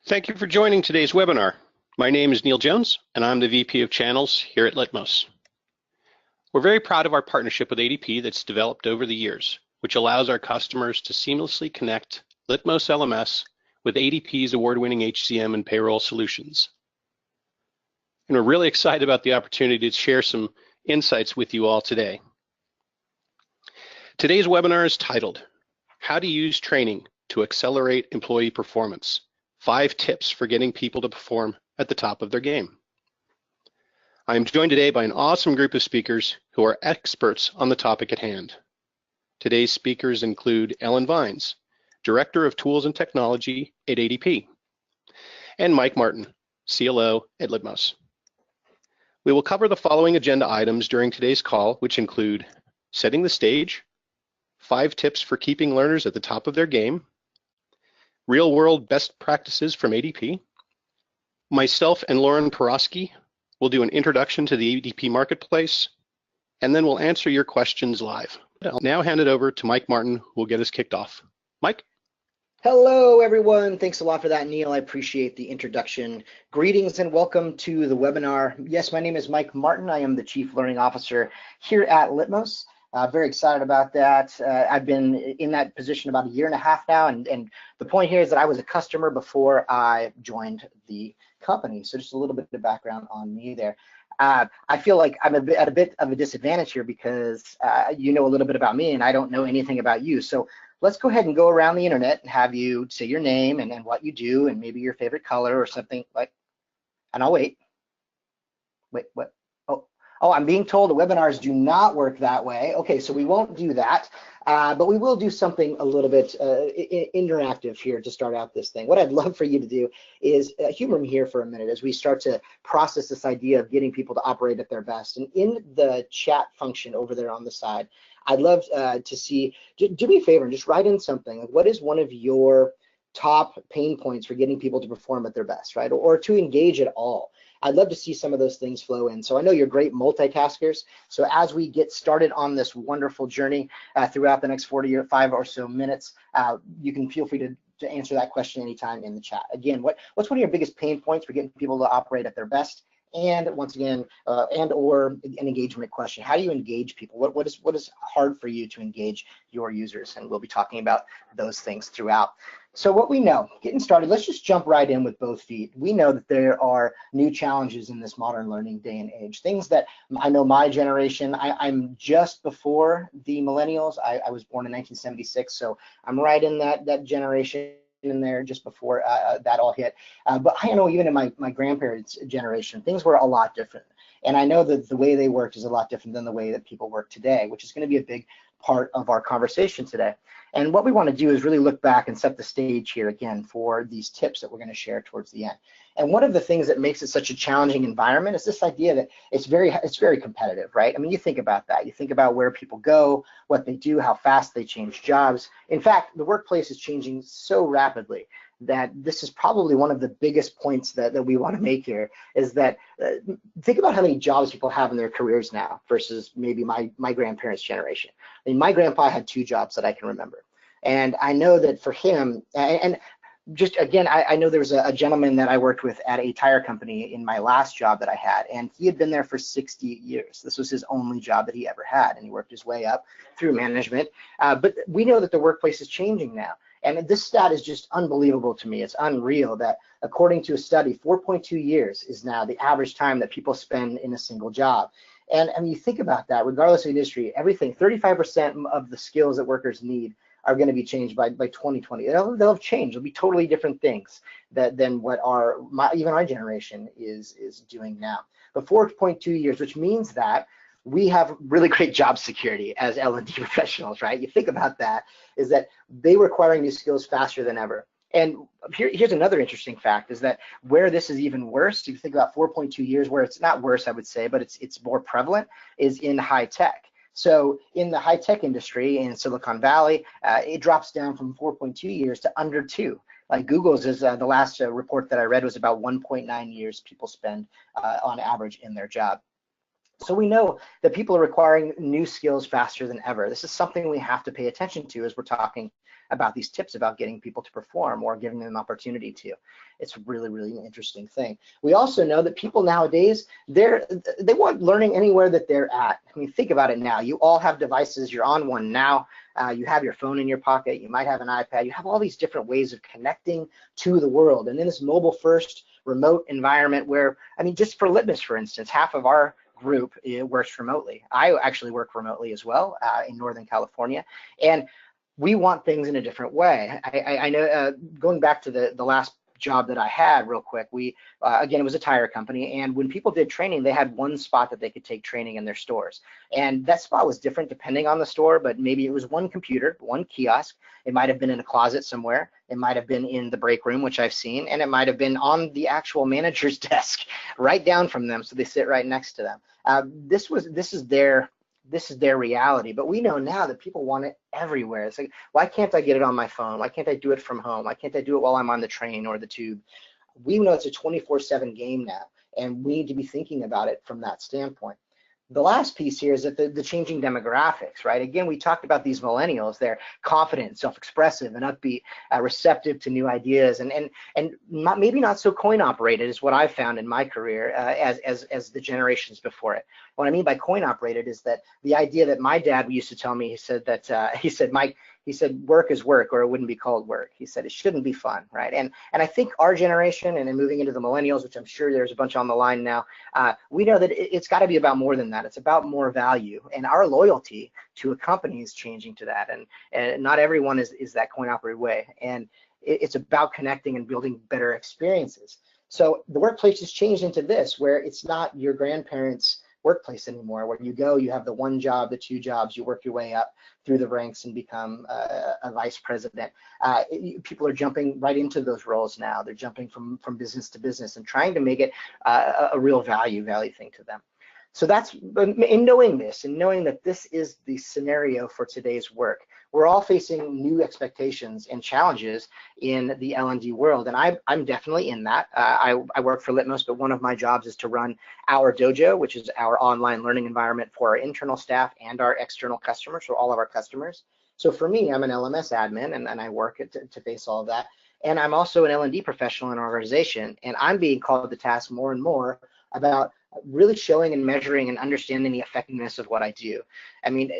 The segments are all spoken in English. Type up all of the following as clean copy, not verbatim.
Thank you for joining today's webinar. My name is Neil Jones, and I'm the VP of Channels here at Litmos. We're very proud of our partnership with ADP that's developed over the years, which allows our customers to seamlessly connect Litmos LMS with ADP's award-winning HCM and payroll solutions. And we're really excited about the opportunity to share some insights with you all today. Today's webinar is titled, How to Use Training to Accelerate Employee Performance. 5 tips for getting people to perform at the top of their game. I am joined today by an awesome group of speakers who are experts on the topic at hand. Today's speakers include Ellen Vines, Director of Tools and Technology at ADP, and Mike Martin, CLO at Litmos. We will cover the following agenda items during today's call, which include setting the stage, 5 tips for keeping learners at the top of their game, real-world best practices from ADP. Myself and Lauren Porosky will do an introduction to the ADP marketplace, and then we'll answer your questions live. I'll now hand it over to Mike Martin, who will get us kicked off. Mike? Hello, everyone. Thanks a lot for that, Neil. I appreciate the introduction. Greetings and welcome to the webinar. Yes, my name is Mike Martin. I am the Chief Learning Officer here at Litmos. Very excited about that. I've been in that position about 1.5 years now, and the point here is that I was a customer before I joined the company. So just a little bit of background on me there. I feel like I'm at a bit of a disadvantage here because you know a little bit about me and I don't know anything about you. So let's go ahead and go around the internet and have you say your name and what you do and maybe your favorite color or something like, and I'll wait. Wait, what? Oh, I'm being told the webinars do not work that way. Okay, so we won't do that, but we will do something a little bit interactive here to start out this thing. What I'd love for you to do is humor me here for a minute as we start to process this idea of getting people to operate at their best. And in the chat function over there on the side, I'd love to see, do me a favor and just write in something. What is one of your top pain points for getting people to perform at their best, right? Or to engage at all? I'd love to see some of those things flow in. So I know you're great multitaskers. So as we get started on this wonderful journey throughout the next 45 or so minutes, you can feel free to answer that question anytime in the chat. Again, what's one of your biggest pain points for getting people to operate at their best? And once again, or an engagement question. How do you engage people? What is hard for you to engage your users? And we'll be talking about those things throughout. So what we know, getting started, let's just jump right in with both feet. We know that there are new challenges in this modern learning day and age. Things that I know my generation, I'm just before the millennials. I was born in 1976, so I'm right in that generation in there just before that all hit. But I know even in my grandparents' generation, things were a lot different. And I know that the way they worked is a lot different than the way that people work today, which is going to be a big part of our conversation today. And what we want to do is really look back and set the stage here again for these tips that we're going to share towards the end. And one of the things that makes it such a challenging environment is this idea that it's very competitive, right? I mean, you think about that. You think about where people go, what they do, how fast they change jobs. In fact, the workplace is changing so rapidly that this is probably one of the biggest points that we want to make here is that think about how many jobs people have in their careers now versus maybe my grandparents' generation. I mean, my grandpa had 2 jobs that I can remember. And I know that for him, and just again, I know there was a gentleman that I worked with at a tire company in my last job that I had, and he had been there for 60 years. This was his only job that he ever had, and he worked his way up through management. But we know that the workplace is changing now. And this stat is just unbelievable to me. It's unreal that according to a study, 4.2 years is now the average time that people spend in a single job. And you think about that, regardless of industry, everything, 35% of the skills that workers need are going to be changed by 2020. They'll have changed. They'll be totally different things than what even our generation is doing now. But 4.2 years, which means that we have really great job security as L&D professionals, right? You think about that, is that they were acquiring new skills faster than ever. And here's another interesting fact, is that where this is even worse, if you think about 4.2 years, where it's not worse, I would say, but it's more prevalent, is in high tech. So in the high tech industry in Silicon Valley, it drops down from 4.2 years to under 2. Like Google's is the last report that I read was about 1.9 years people spend on average in their job. So we know that people are acquiring new skills faster than ever. This is something we have to pay attention to as we're talking about these tips about getting people to perform or giving them an opportunity to. It's really, really an interesting thing. We also know that people nowadays, they want learning anywhere that they're at. I mean, think about it now. You all have devices. You're on one now. You have your phone in your pocket. You might have an iPad. You have all these different ways of connecting to the world. And in this mobile first remote environment where, I mean, just for Litmos, for instance, half of our group works remotely. I actually work remotely as well in Northern California. And we want things in a different way. I know, going back to the last job that I had real quick, we again, it was a tire company, and when people did training, they had one spot that they could take training in their stores, and that spot was different depending on the store, but maybe it was one computer, one kiosk. It might have been in a closet somewhere, it might have been in the break room, which I've seen, and it might have been on the actual manager's desk right down from them, so they sit right next to them. This is their reality, but we know now that people want it everywhere. It's like, why can't I get it on my phone? Why can't I do it from home? Why can't I do it while I'm on the train or the tube? We know it's a 24/7 game now, and we need to be thinking about it from that standpoint. The last piece here is that the changing demographics, right? Again, we talked about these millennials. They're confident, self-expressive, and upbeat, receptive to new ideas, and maybe not so coin operated is what I've found in my career as the generations before it. What I mean by coin operated is that the idea that my dad used to tell me, he said, Mike, he said, work is work, or it wouldn't be called work. He said it shouldn't be fun, right? And I think our generation, and then moving into the millennials, which I'm sure there's a bunch on the line now, we know that it's got to be about more than that. It's about more value, and our loyalty to a company is changing to that. And not everyone is that coin operated way. And it's about connecting and building better experiences. So the workplace has changed into this, where it's not your grandparents' workplace anymore, where you go, you have the one job, the two jobs, you work your way up through the ranks and become a vice president. People are jumping right into those roles now. They're jumping from business to business and trying to make it a real value thing to them. So that's, in knowing this and knowing that this is the scenario for today's work, we're all facing new expectations and challenges in the L&D world, and I'm definitely in that. I work for Litmos, but one of my jobs is to run our dojo, which is our online learning environment for our internal staff and our external customers, so all of our customers. So for me, I'm an LMS admin, and I work to face all of that. And I'm also an L&D professional in our organization, and I'm being called to task more and more about really showing and measuring and understanding the effectiveness of what I do. I mean,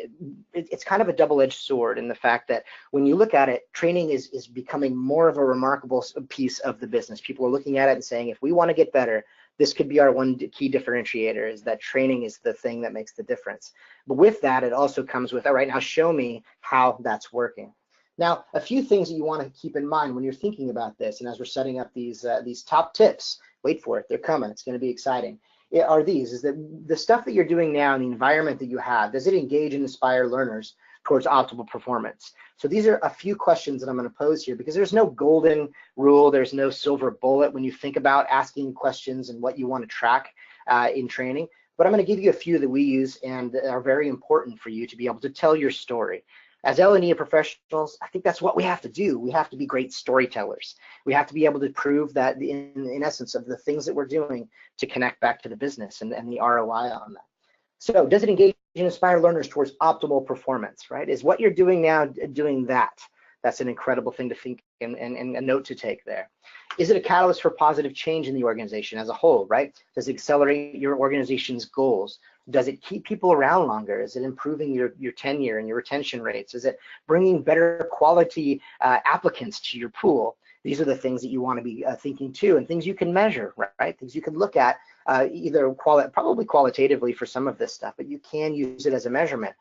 it's kind of a double-edged sword in the fact that when you look at it, training is becoming more of a remarkable piece of the business. People are looking at it and saying, if we want to get better, this could be our one key differentiator, is that training is the thing that makes the difference. But with that, it also comes with, all right, now show me how that's working. Now, a few things that you want to keep in mind when you're thinking about this, and as we're setting up these top tips, wait for it, they're coming, it's going to be exciting, are these, is that the stuff that you're doing now in the environment that you have, does it engage and inspire learners towards optimal performance? So these are a few questions that I'm going to pose here, because there's no golden rule, there's no silver bullet when you think about asking questions and what you want to track in training. But I'm going to give you a few that we use and that are very important for you to be able to tell your story. As L&D professionals, I think that's what we have to do. We have to be great storytellers. We have to be able to prove that in essence of the things that we're doing to connect back to the business and the ROI on that. So does it engage and inspire learners towards optimal performance, right? Is what you're doing now doing that? That's an incredible thing to think and a note to take there. Is it a catalyst for positive change in the organization as a whole, right? Does it accelerate your organization's goals? Does it keep people around longer? Is it improving your tenure and your retention rates? Is it bringing better quality applicants to your pool? These are the things that you want to be thinking too, and things you can measure, right? Things you can look at either probably qualitatively for some of this stuff, but you can use it as a measurement.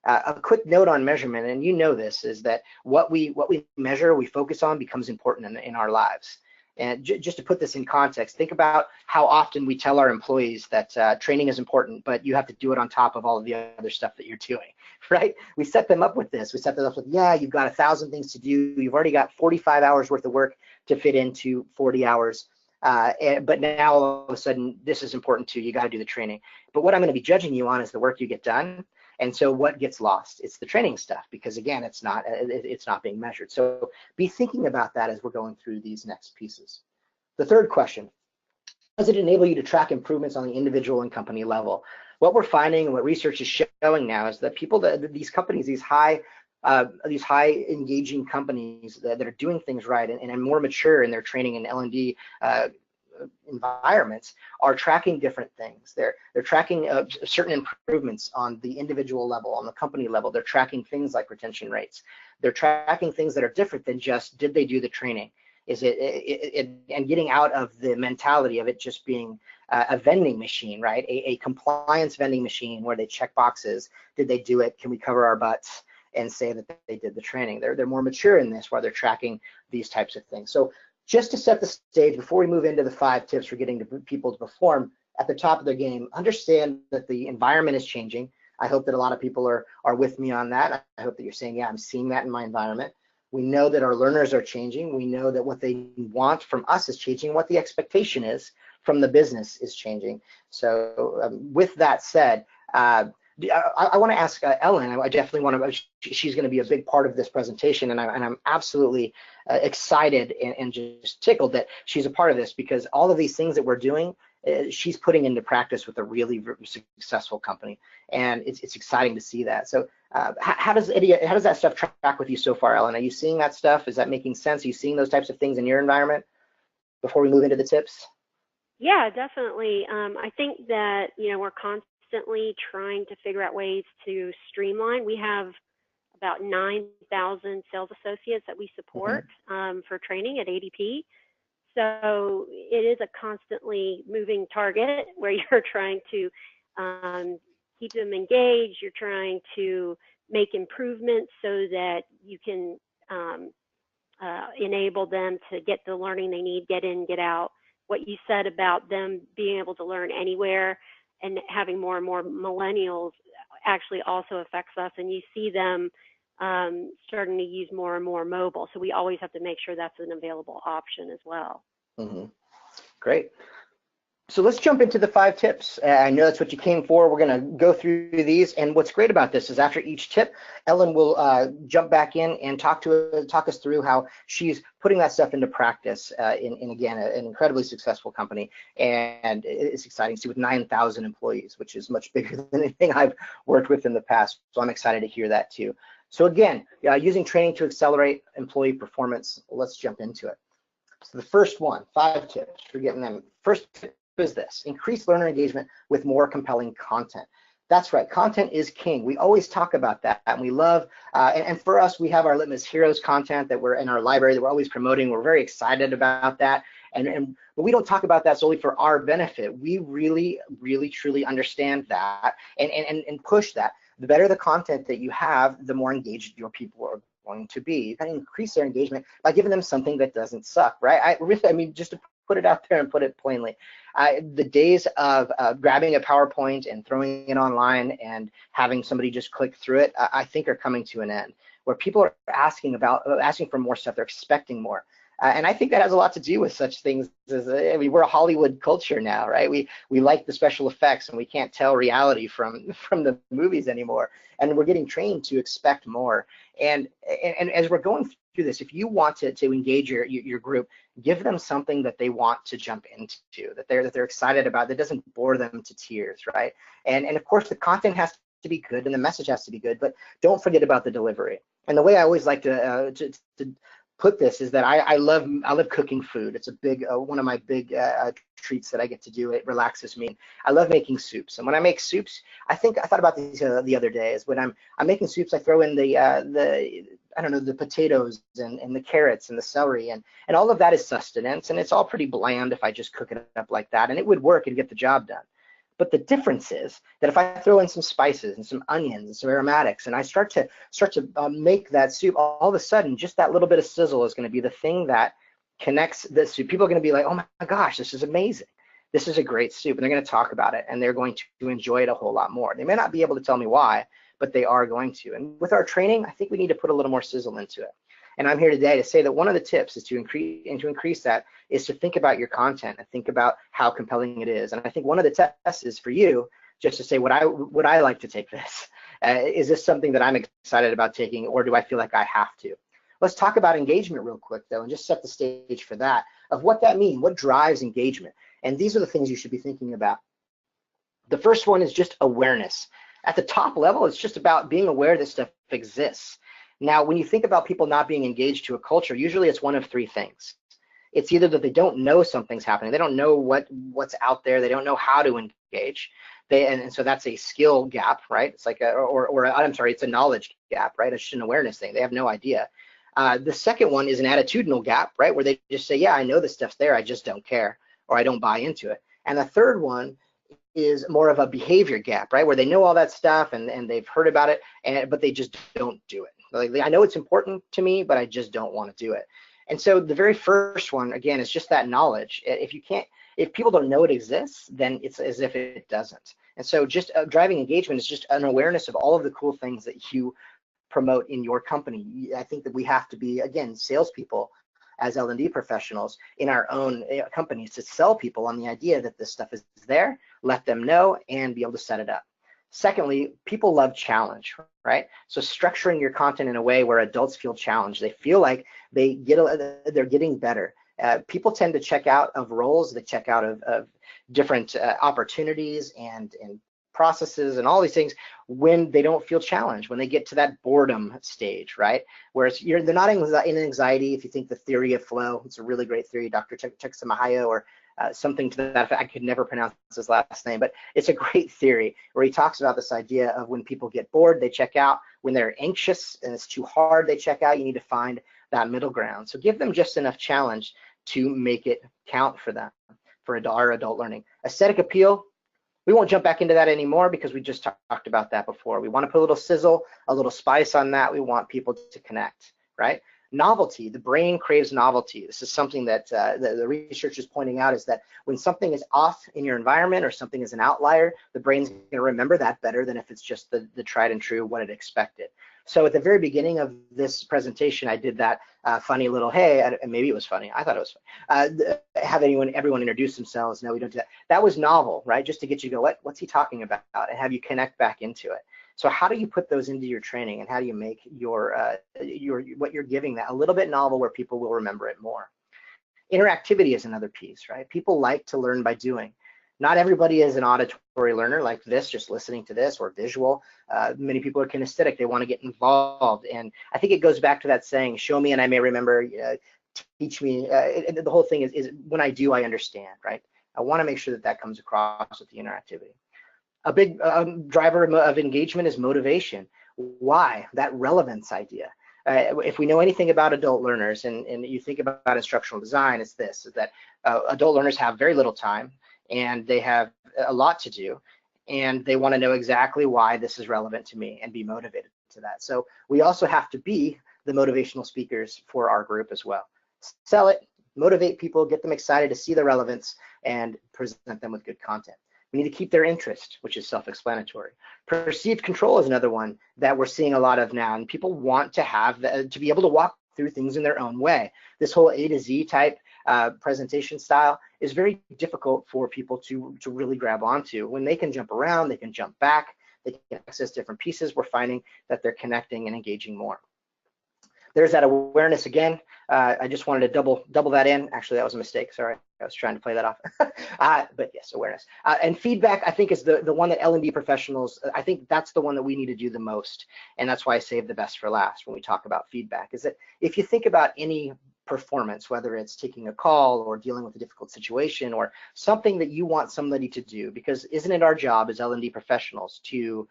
A quick note on measurement, and you know this, is that what we measure, we focus on, becomes important in our lives. And just to put this in context, think about how often we tell our employees that training is important, but you have to do it on top of all of the other stuff that you're doing, right? We set them up with this. We set them up with, yeah, you've got 1,000 things to do. You've already got 45 hours worth of work to fit into 40 hours. But now all of a sudden, this is important too. You got to do the training. But what I'm going to be judging you on is the work you get done. And so what gets lost? It's the training stuff, because again, it's not being measured. So be thinking about that as we're going through these next pieces. The third question, does it enable you to track improvements on the individual and company level? What we're finding and what research is showing now is that these companies, these high these high engaging companies that are doing things right and more mature in their training and L&D environments are tracking different things. They're tracking certain improvements on the individual level, on the company level. They're tracking things like retention rates. They're tracking things that are different than just did they do the training. Is it and getting out of the mentality of it just being a vending machine, right? A compliance vending machine where they check boxes. Did they do it? Can we cover our butts and say that they did the training? They're more mature in this, while they're tracking these types of things. So just to set the stage before we move into the 5 tips for getting people to perform at the top of their game, understand that the environment is changing. I hope that a lot of people are with me on that. I hope that you're saying, yeah, I'm seeing that in my environment. We know that our learners are changing. We know that what they want from us is changing. What the expectation is from the business is changing. So with that said, I want to ask Ellen. I definitely want to. She's going to be a big part of this presentation, and I'm absolutely excited and just tickled that she's a part of this, because all of these things that we're doing, she's putting into practice with a really successful company, and it's exciting to see that. So how does that stuff track with you so far, Ellen? Are you seeing that stuff? Is that making sense? Are you seeing those types of things in your environment before we move into the tips? Yeah, definitely. I think that, we're constantly trying to figure out ways to streamline. We have about 9,000 sales associates that we support for training at ADP. So it is a constantly moving target where you're trying to keep them engaged. You're trying to make improvements so that you can enable them to get the learning they need, get in, get out. What you said about them being able to learn anywhere and having more and more millennials actually also affects us, and you see them starting to use more and more mobile. So we always have to make sure that's an available option as well. Great. So let's jump into the 5 tips. I know that's what you came for. We're going to go through these, and what's great about this is after each tip, Ellen will jump back in and talk us through how she's putting that stuff into practice in again, an incredibly successful company, and it's exciting to see with 9,000 employees, which is much bigger than anything I've worked with in the past. So I'm excited to hear that too. So again, using training to accelerate employee performance. Let's jump into it. So the first one, 5 tips for getting them. First tip is this: increase learner engagement with more compelling content. That's right, content is king. We always talk about that, and we love, and for us, we have our Litmos Heroes content that we're in our library that we're always promoting. We're very excited about that, but we don't talk about that solely for our benefit. We really, truly understand that and push that. The better the content that you have, the more engaged your people are going to be. You can increase their engagement by giving them something that doesn't suck, right? I mean, just to put it out there and put it plainly, the days of grabbing a PowerPoint and throwing it online and having somebody just click through it, I think are coming to an end, where people are asking for more stuff. They're expecting more. And I think that has a lot to do with such things as, we're a Hollywood culture now, right? We like the special effects, and we can't tell reality from the movies anymore. And we're getting trained to expect more. And as we're going through this, if you want to engage your group, give them something that they want to jump into, that they're excited about, that doesn't bore them to tears, right? And of course, the content has to be good and the message has to be good, but don't forget about the delivery. And the way I always like to put this is that I love cooking food. It's a big one of my big treats that I get to do. It relaxes me. I love making soups, and when I make soups, I thought about this the other day. Is when I'm making soups, I throw in the potatoes and the carrots and the celery, and all of that is sustenance, and it's all pretty bland if I just cook it up like that, and it would work and get the job done. But the difference is that if I throw in some spices and some onions and some aromatics, and I start to make that soup, all of a sudden, just that little bit of sizzle is going to be the thing that connects the soup. People are going to be like, oh my gosh, this is amazing. This is a great soup. And they're going to talk about it, and they're going to enjoy it a whole lot more. They may not be able to tell me why, but they are going to. And with our training, I think we need to put a little more sizzle into it. And I'm here today to say that one of the tips is to increase that is to think about your content and think about how compelling it is. And I think one of the tests is for you just to say, would I like to take this? Is this something that I'm excited about taking, or do I feel like I have to? Let's talk about engagement real quick, though, and just set the stage for that, of what that means, what drives engagement. And these are the things you should be thinking about. The first one is just awareness. At the top level, it's just about being aware that stuff exists. Now, when you think about people not being engaged to a culture, usually it's one of three things. It's either that they don't know something's happening, they don't know what's out there, they don't know how to engage. And so that's a skill gap, right? It's like I'm sorry, it's a knowledge gap, right? It's just an awareness thing. They have no idea. The second one is an attitudinal gap, right? Where they just say, yeah, I know this stuff's there, I just don't care, or I don't buy into it. And the third one is more of a behavior gap, right? Where they know all that stuff and they've heard about it, but they just don't do it. Like, I know it's important to me, but I just don't want to do it. And so the very first one, again, is just that knowledge. If people don't know it exists, then it's as if it doesn't. And so just driving engagement is just an awareness of all of the cool things that you promote in your company. I think that we have to be, again, salespeople as L&D professionals in our own companies to sell people on the idea that this stuff is there, let them know, and be able to set it up. Secondly, people love challenge, right? So structuring your content in a way where adults feel challenged, they feel like they're getting better. People tend to check out of roles, they check out of different opportunities and processes and all these things when they don't feel challenged, when they get to that boredom stage, right? Whereas they're not in anxiety. If you think the theory of flow, it's a really great theory, Dr. Csikszentmihalyi, or something to that effect. I could never pronounce his last name, but it's a great theory where he talks about this idea of when people get bored, they check out. When they're anxious and it's too hard, they check out. You need to find that middle ground. So give them just enough challenge to make it count for them, for our adult learning. Aesthetic appeal, we won't jump back into that anymore because we just talked about that before. We want to put a little sizzle, a little spice on that. We want people to connect, right? Novelty, the brain craves novelty. This is something that the research is pointing out, is that when something is off in your environment or something is an outlier, the brain's going to remember that better than if it's just the tried and true, what it expected. So at the very beginning of this presentation, I did that funny little, hey, and maybe it was funny. I thought it was funny. Have everyone introduce themselves. No, we don't do that. That was novel, right? Just to get you to go, what's he talking about? And have you connect back into it. So how do you put those into your training, and how do you make your what you're giving that a little bit novel where people will remember it more? Interactivity is another piece, right? People like to learn by doing. Not everybody is an auditory learner like this, just listening to this, or visual. Many people are kinesthetic. They want to get involved. And I think it goes back to that saying, show me and I may remember, teach me. The whole thing is when I do, I understand, right? I want to make sure that comes across with the interactivity. A big driver of engagement is motivation. Why? That relevance idea. If we know anything about adult learners, and you think about instructional design, it's this, is that adult learners have very little time, and they have a lot to do, and they want to know exactly why this is relevant to me and be motivated to that. So we also have to be the motivational speakers for our group as well. Sell it, motivate people, get them excited to see the relevance, and present them with good content. We need to keep their interest, which is self-explanatory. Perceived control is another one that we're seeing a lot of now, and people want to have to be able to walk through things in their own way. This whole A to Z type presentation style is very difficult for people to really grab onto. When they can jump around, they can jump back, they can access different pieces, we're finding that they're connecting and engaging more. There's that awareness again. I just wanted to double that in. Actually, that was a mistake. Sorry, I was trying to play that off. But yes, awareness. And feedback, I think, is the one that L&D professionals, I think that's the one that we need to do the most. And that's why I save the best for last when we talk about feedback, is that if you think about any performance, whether it's taking a call or dealing with a difficult situation or something that you want somebody to do, because isn't it our job as L&D professionals to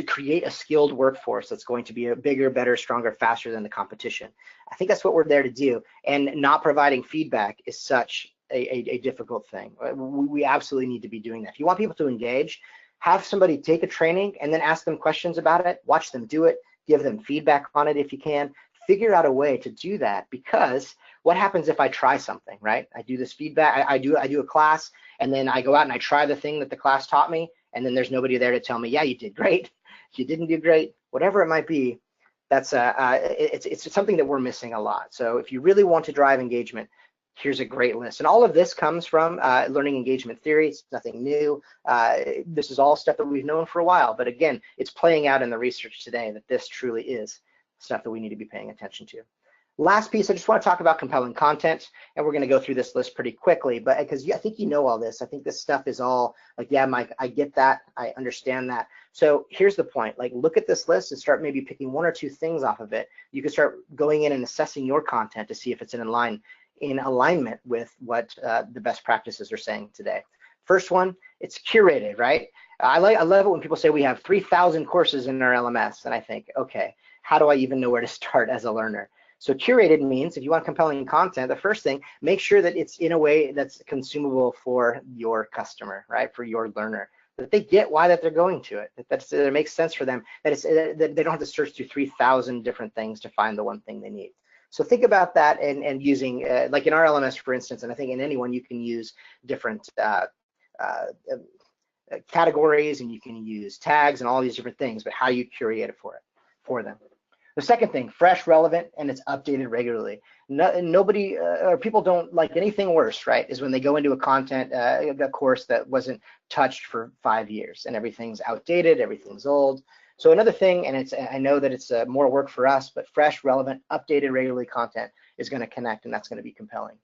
create a skilled workforce that's going to be a bigger, better, stronger, faster than the competition? I think that's what we're there to do. And not providing feedback is such a difficult thing. We absolutely need to be doing that. If you want people to engage, have somebody take a training and then ask them questions about it, watch them do it, give them feedback on it if you can. Figure out a way to do that, because what happens if I try something, right? I do this feedback, I do a class, and then I go out and I try the thing that the class taught me, and then there's nobody there to tell me, yeah, you did great, you didn't do great, whatever it might be. That's it's something that we're missing a lot. So if you really want to drive engagement, here's a great list. And all of this comes from learning engagement theory. It's nothing new. This is all stuff that we've known for a while, but again, it's playing out in the research today that this truly is stuff that we need to be paying attention to. Last piece, I just want to talk about compelling content, and we're going to go through this list pretty quickly, but because I think you know all this. I think this stuff is all like, yeah, Mike, I get that. I understand that. So here's the point, like look at this list and start maybe picking one or two things off of it. You can start going in and assessing your content to see if it's in alignment with what the best practices are saying today. First one, it's curated, right? I love it when people say we have 3,000 courses in our LMS, and I think, okay, how do I even know where to start as a learner? So curated means if you want compelling content, the first thing, make sure that it's in a way that's consumable for your customer, right? For your learner, that they get why that they're going to it, that it makes sense for them, that that they don't have to search through 3,000 different things to find the one thing they need. So think about that and using, like in our LMS, for instance, and I think in anyone you can use different categories and you can use tags and all these different things, but how you curate it for them. The second thing, fresh, relevant, and it's updated regularly. Nobody or people don't like anything worse, right? Is when they go into a course that wasn't touched for 5 years and everything's outdated, everything's old. So another thing, and I know that it's more work for us, but fresh, relevant, updated regularly content is going to connect, and that's going to be compelling.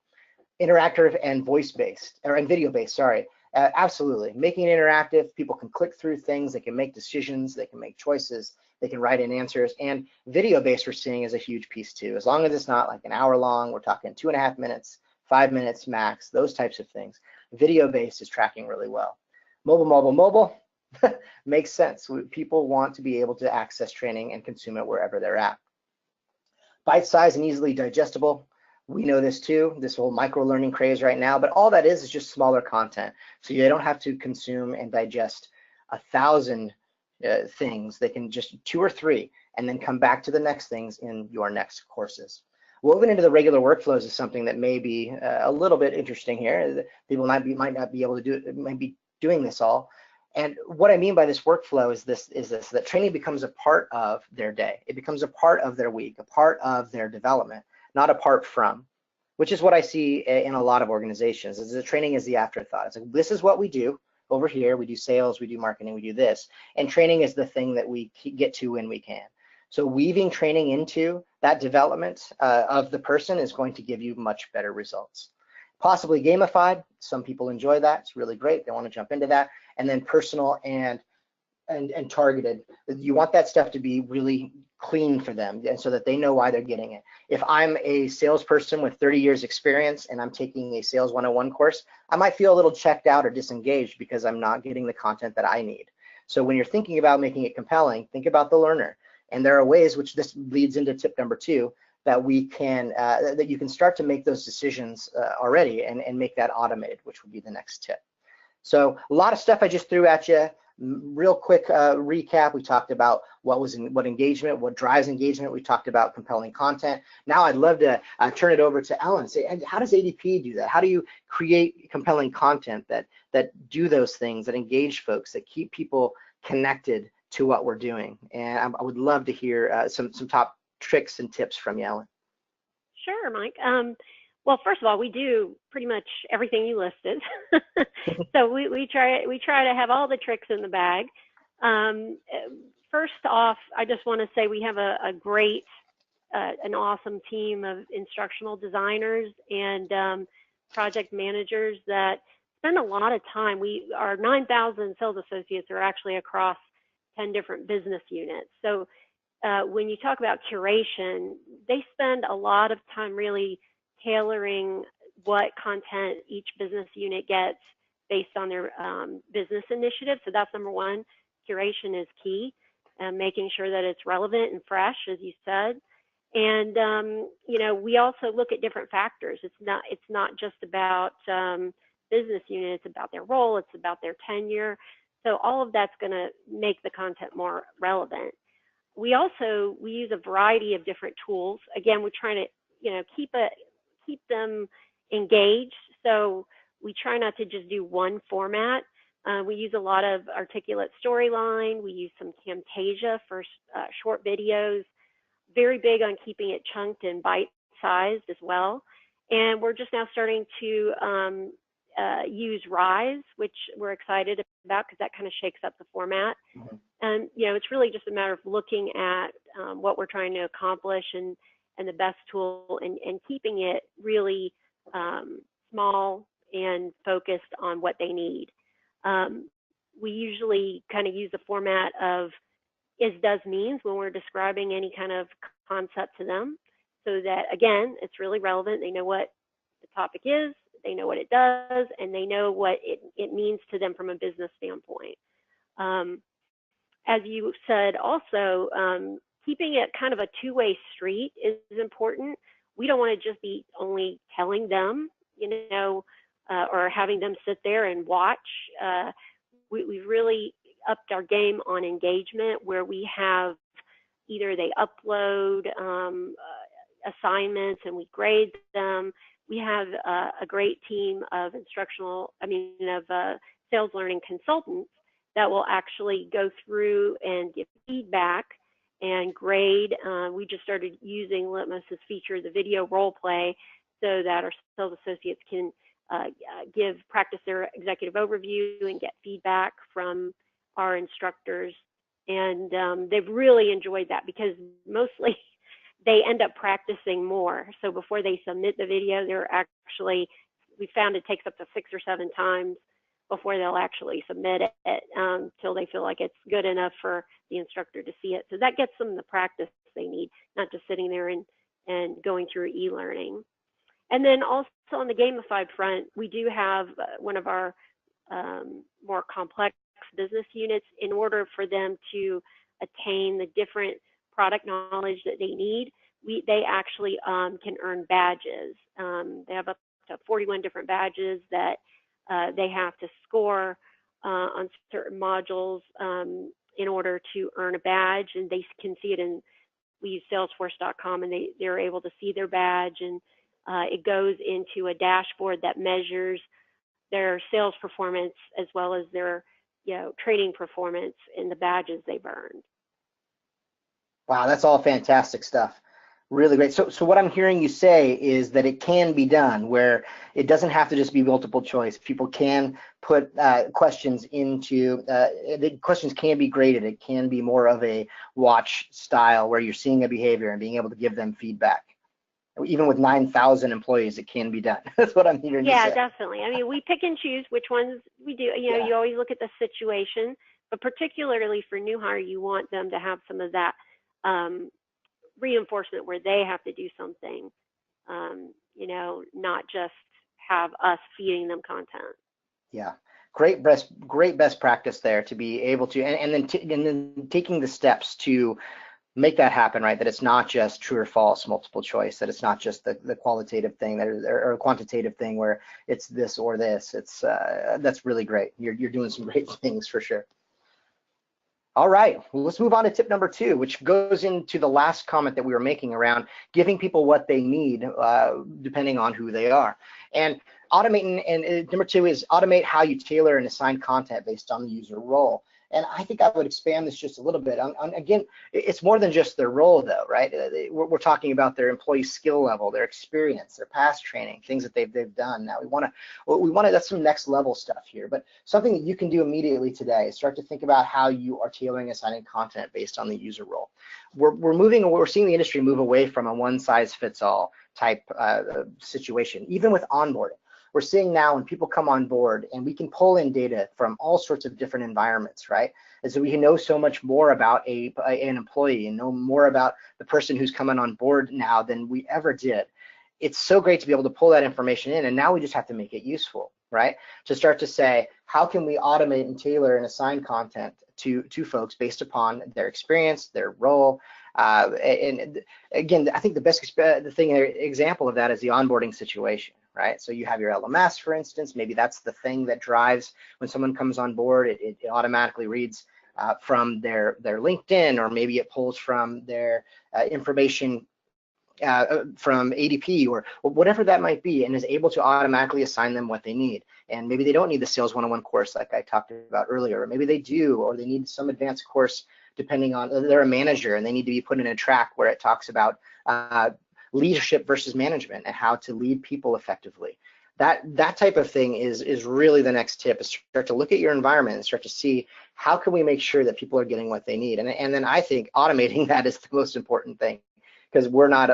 Interactive and voice-based, and video-based, sorry. Absolutely, making it interactive, people can click through things, they can make decisions, they can make choices, they can write in answers, and video-based we're seeing is a huge piece too. As long as it's not like an hour long, we're talking 2.5 minutes, 5 minutes max, those types of things. Video-based is tracking really well. Mobile makes sense. People want to be able to access training and consume it wherever they're at. Bite-sized and easily digestible. We know this too, this whole micro-learning craze right now, but all that is just smaller content. So you don't have to consume and digest 1,000 things. They can just 2 or 3 and then come back to the next things in your next courses. Woven into the regular workflows is something that may be a little bit interesting here. People might not be able to do it, might be doing this all. And what I mean by this workflow is this, that training becomes a part of their day. It becomes a part of their week, a part of their development, not apart from, which is what I see in a lot of organizations, is the training is the afterthought. It's like, this is what we do over here. We do sales, we do marketing, we do this. And training is the thing that we get to when we can. So weaving training into that development of the person is going to give you much better results. Possibly gamified. Some people enjoy that. It's really great. They want to jump into that. And then personal and targeted. You want that stuff to be really clean for them, and so that they know why they're getting it. If I'm a salesperson with 30 years experience and I'm taking a sales 101 course, I might feel a little checked out or disengaged because I'm not getting the content that I need. So when you're thinking about making it compelling, think about the learner. And there are ways, which this leads into tip number 2, that we can that you can start to make those decisions already and make that automated, which would be the next tip. So a lot of stuff I just threw at you. Real quick recap. We talked about what engagement, what drives engagement. We talked about compelling content. Now I'd love to turn it over to Ellen. Say, how does ADP do that? How do you create compelling content that do those things, that engage folks, that keep people connected to what we're doing? And I would love to hear some top tricks and tips from you, Ellen. Sure, Mike. Well, first of all, we do pretty much everything you listed. So we try to have all the tricks in the bag. First off, I just want to say we have a great, an awesome team of instructional designers and project managers that spend a lot of time. Our 9,000 sales associates are actually across 10 different business units. So when you talk about curation, they spend a lot of time really tailoring what content each business unit gets based on their business initiative. So that's number one. Curation is key, making sure that it's relevant and fresh, as you said. And you know, we also look at different factors. It's not just about business unit. It's about their role. It's about their tenure. So all of that's going to make the content more relevant. We use a variety of different tools. Again, we're trying to keep them engaged. So we try not to just do one format. We use a lot of Articulate Storyline. We use some Camtasia for short videos. Very big on keeping it chunked and bite-sized as well. And we're just now starting to use Rise, which we're excited about because that kind of shakes up the format. Mm-hmm. And it's really just a matter of looking at what we're trying to accomplish and and the best tool, and keeping it really small and focused on what they need. We usually kind of use the format of is, does, means when we're describing any kind of concept to them, so that, again, it's really relevant. They know what the topic is, they know what it does, and they know what it means to them from a business standpoint. As you said also, keeping it kind of a two-way street is important. We don't want to just be only telling them, or having them sit there and watch. We've really upped our game on engagement, where we have either they upload assignments and we grade them. We have a great team of sales learning consultants that will actually go through and give feedback and grade. We just started using Litmos's feature, the video role play, so that our sales associates can practice their executive overview and get feedback from our instructors. And they've really enjoyed that, because mostly they end up practicing more. So before they submit the video, we found it takes up to 6 or 7 times before they'll actually submit it, till they feel like it's good enough for the instructor to see it. So that gets them the practice they need, not just sitting there and going through e-learning. And then also on the gamified front, we do have one of our more complex business units. In order for them to attain the different product knowledge that they need, they actually can earn badges. They have up to 41 different badges that they have to score on certain modules in order to earn a badge, and they can see it we use Salesforce.com, and they're able to see their badge, and it goes into a dashboard that measures their sales performance as well as their trading performance in the badges they've earned. Wow, that's all fantastic stuff. Really great. So what I'm hearing you say is that it can be done, where it doesn't have to just be multiple choice. People can put questions into, the questions can be graded. It can be more of a watch style, where you're seeing a behavior and being able to give them feedback. Even with 9,000 employees, it can be done. That's what I'm hearing you say. Yeah, definitely. I mean, we pick and choose which ones we do. You always look at the situation, but particularly for new hire, you want them to have some of that reinforcement where they have to do something, not just have us feeding them content. Yeah, great best practice there to be able to, and then taking the steps to make that happen, right? That it's not just true or false multiple choice, that it's not just the qualitative thing or quantitative thing where it's this or this. It's that's really great. You're doing some great things for sure. All right, well, let's move on to tip number 2, which goes into the last comment that we were making around giving people what they need, depending on who they are. And automating, and number 2 is automate how you tailor and assign content based on the user role. And I think I would expand this just a little bit. Again, it's more than just their role, though, right? We're talking about their employee skill level, their experience, their past training, things that they've done. Now we want to that's some next level stuff here. But something that you can do immediately today is start to think about how you are tailoring, assigning content based on the user role. We're seeing the industry move away from a one size fits all type situation, even with onboarding. We're seeing now when people come on board, and we can pull in data from all sorts of different environments, right? And so we can know so much more about an employee and know more about the person who's coming on board now than we ever did. It's so great to be able to pull that information in, and now we just have to make it useful, right? To start to say, how can we automate and tailor and assign content to folks based upon their experience, their role, and again, I think the best example of that is the onboarding situation, right? So you have your LMS, for instance. Maybe that's the thing that drives when someone comes on board. It automatically reads from their LinkedIn, or maybe it pulls from their information from ADP or whatever that might be, and is able to automatically assign them what they need. And maybe they don't need the Sales 101 course like I talked about earlier, or maybe they do, or they need some advanced course depending on, they're a manager and they need to be put in a track where it talks about leadership versus management and how to lead people effectively. That type of thing is really the next tip, is start to look at your environment and start to see how can we make sure that people are getting what they need. And then I think automating that is the most important thing, because we're not,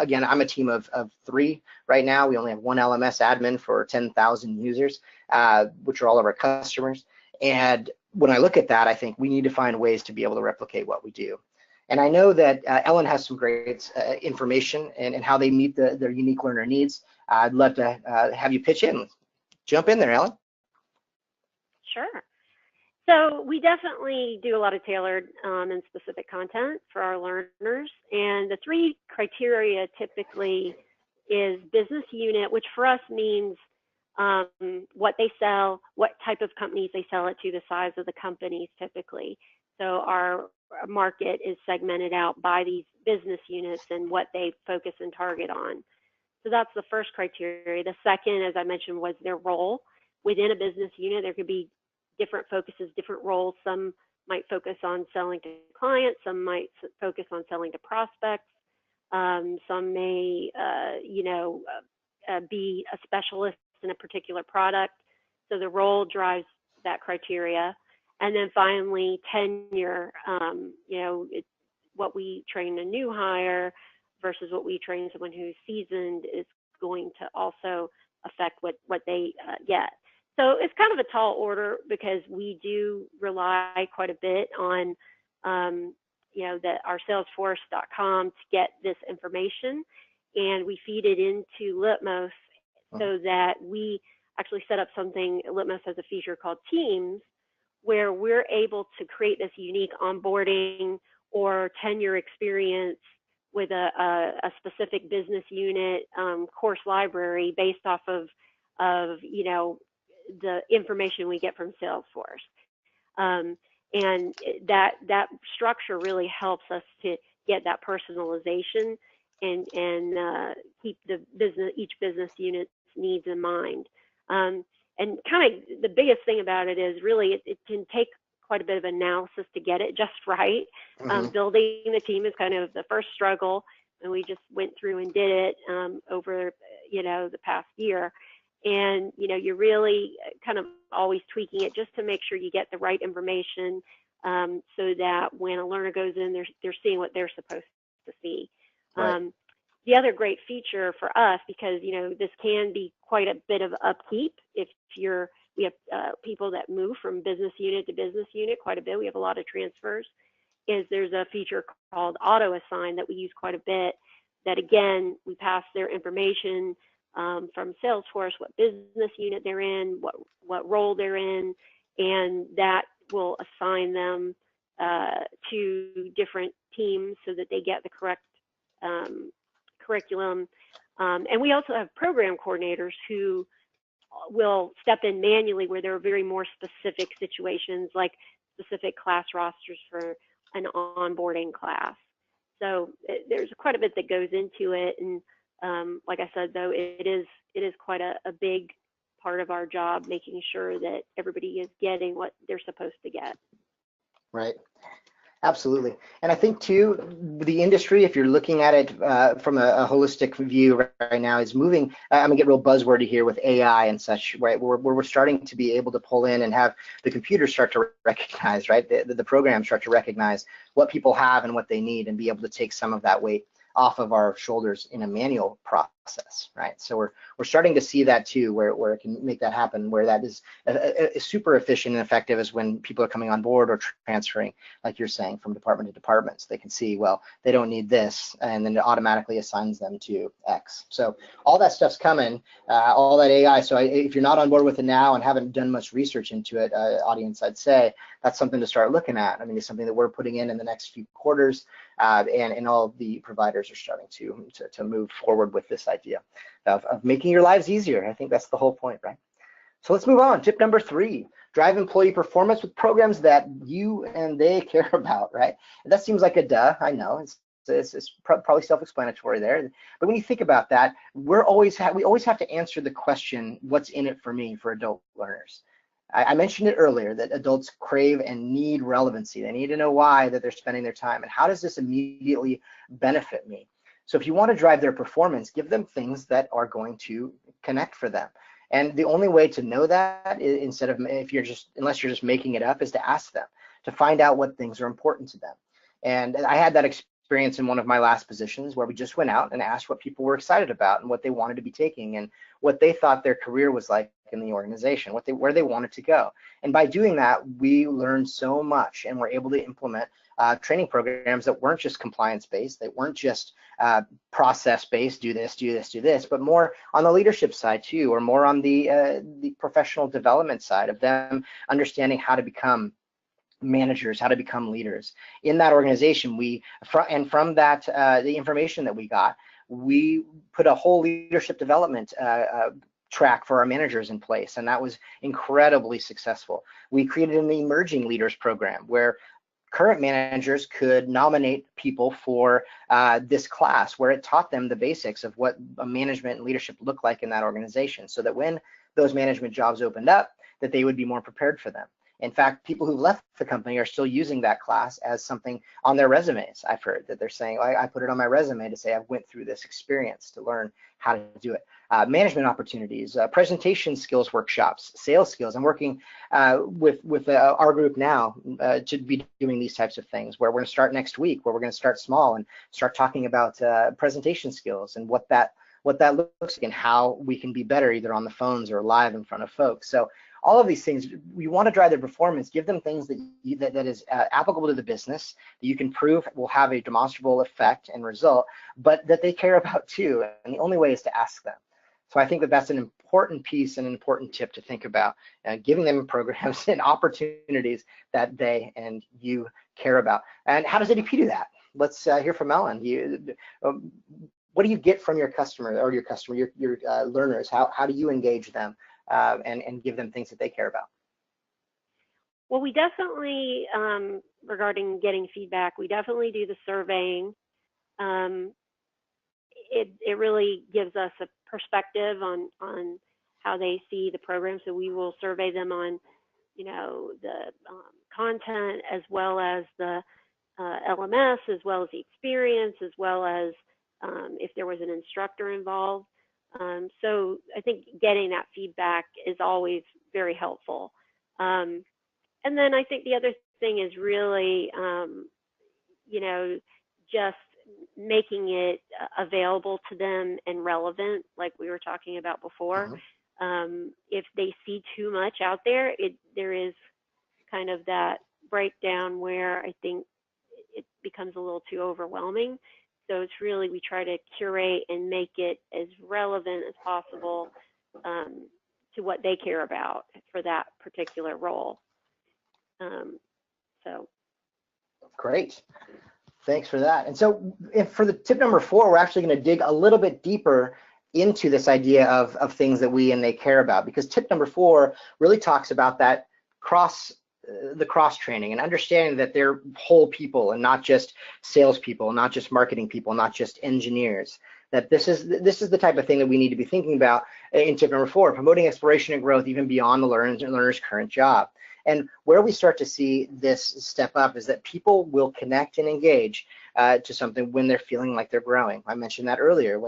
again, I'm a team of 3 right now. We only have 1 LMS admin for 10,000 users, which are all of our customers. And when I look at that, I think we need to find ways to be able to replicate what we do. And I know that Ellen has some great information and how they meet their unique learner needs. I'd love to have you pitch in. Jump in there, Ellen. Sure. So we definitely do a lot of tailored and specific content for our learners. And the 3 criteria typically is business unit, which for us means what they sell, what type of companies they sell it to, the size of the companies typically. So our market is segmented out by these business units and what they focus and target on. So that's the first criteria. The second, as I mentioned, was their role within a business unit. There could be different focuses, different roles. Some might focus on selling to clients. Some might focus on selling to prospects. Some may, be a specialist in a particular product. So the role drives that criteria. And then finally, tenure. It's what we train a new hire versus what we train someone who's seasoned is going to also affect what they get. So it's kind of a tall order because we do rely quite a bit on, our Salesforce.com to get this information, and we feed it into Litmos so that we actually set up something. Litmos has a feature called Teams, where we're able to create this unique onboarding or tenure experience with a specific business unit course library based off of the information we get from Salesforce. And that structure really helps us to get that personalization and keep each business unit's needs in mind. And kind of the biggest thing about it is really it can take quite a bit of analysis to get it just right. Building the team is kind of the first struggle, and we just went through and did it over the past year. And you're really kind of always tweaking it just to make sure you get the right information, so that when a learner goes in, they're seeing what they're supposed to see. Right. The other great feature for us, because this can be quite a bit of upkeep if we have people that move from business unit to business unit quite a bit. We have a lot of transfers. There's a feature called auto assign that we use quite a bit. That again, we pass their information from Salesforce, what business unit they're in, what role they're in, and that will assign them to different teams so that they get the correct curriculum. And we also have program coordinators who will step in manually where there are very more specific situations, like specific class rosters for an onboarding class. So there's quite a bit that goes into it. And like I said, though, it is quite a big part of our job, making sure that everybody is getting what they're supposed to get. Right. Absolutely. And I think too, the industry, if you're looking at it from a holistic view right now, is moving. I'm gonna get real buzzwordy here with AI and such, right? Where we're starting to be able to pull in and have the computers start to recognize, right? The programs start to recognize what people have and what they need, and be able to take some of that weight off of our shoulders in a manual process, right? So we're starting to see that too, where it can make that happen, where that is super efficient and effective is when people are coming on board or transferring, like you're saying, from department to departments. They can see, well, they don't need this, and then it automatically assigns them to X. So all that stuff's coming, all that AI. So if you're not on board with it now and haven't done much research into it, audience, I'd say that's something to start looking at. I mean, it's something that we're putting in the next few quarters, and all of the providers are starting to move forward with this idea of making your lives easier. I think that's the whole point, right? So let's move on. Tip number 3, drive employee performance with programs that you and they care about, right? And that seems like a duh, I know. It's probably self-explanatory there. But when you think about that, we always have to answer the question, what's in it for me, for adult learners? I mentioned it earlier that adults crave and need relevancy. They need to know why that they're spending their time, and how does this immediately benefit me? So if you want to drive their performance, give them things that are going to connect for them. And the only way to know that is, unless you're just making it up, is to ask them, to find out what things are important to them. And I had that experience experience in one of my last positions where we just went out and asked what people were excited about and what they wanted to be taking and what they thought their career was like in the organization, where they wanted to go. And by doing that, we learned so much and were able to implement training programs that weren't just compliance-based, they weren't just process-based, do this, do this, do this, but more on the leadership side too, or more on the professional development side of them understanding how to become managers, how to become leaders in that organization. From that, the information that we got, we put a whole leadership development track for our managers in place, and that was incredibly successful. We created an emerging leaders program where current managers could nominate people for this class, where it taught them the basics of what a management and leadership looked like in that organization, so that when those management jobs opened up, that they would be more prepared for them. In fact, people who've left the company are still using that class as something on their resumes. I've heard that they're saying, I put it on my resume to say I went through this experience to learn how to do it. Management opportunities, presentation skills workshops, sales skills. I'm working with our group now to be doing these types of things, where we're going to start next week, where we're going to start small and start talking about presentation skills and what that looks like and how we can be better either on the phones or live in front of folks. So all of these things, we want to drive their performance, give them things that is applicable to the business, that you can prove will have a demonstrable effect and result, but that they care about too. And the only way is to ask them. So I think that that's an important piece and an important tip to think about, giving them programs and opportunities that they and you care about. And how does ADP do that? Let's hear from Ellen. What do you get from your customer or your learners? How do you engage them? And give them things that they care about? Well, we definitely, regarding getting feedback, we definitely do the surveying. It really gives us a perspective on how they see the program. So we will survey them on, the content, as well as the LMS, as well as the experience, as well as if there was an instructor involved. So I think getting that feedback is always very helpful. And then I think the other thing is really, just making it available to them and relevant, like we were talking about before. If they see too much out there, there is kind of that breakdown where I think it becomes a little too overwhelming. So it's really, we try to curate and make it as relevant as possible to what they care about for that particular role. So. Great. Thanks for that. And so for the tip number 4, we're actually going to dig a little bit deeper into this idea of things that we and they care about, because tip number 4 really talks about that the cross training and understanding that they're whole people and not just salespeople, not just marketing people, not just engineers. That this is the type of thing that we need to be thinking about in tip number 4, promoting exploration and growth even beyond the learner's current job. And where we start to see this step up is that people will connect and engage to something when they're feeling like they're growing. I mentioned that earlier.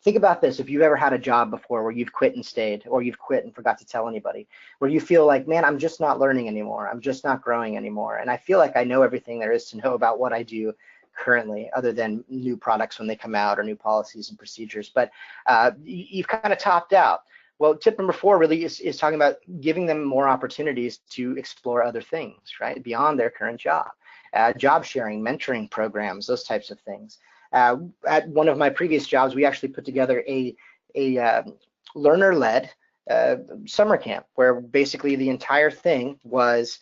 Think about this, if you've ever had a job before where you've quit and stayed, or you've quit and forgot to tell anybody, where you feel like, man, I'm just not learning anymore, I'm just not growing anymore, and I feel like I know everything there is to know about what I do currently, other than new products when they come out or new policies and procedures, but you've kind of topped out. Well, tip number 4 really is talking about giving them more opportunities to explore other things, right, beyond their current job. Job sharing, mentoring programs, those types of things. At one of my previous jobs, we actually put together a learner-led summer camp, where basically the entire thing was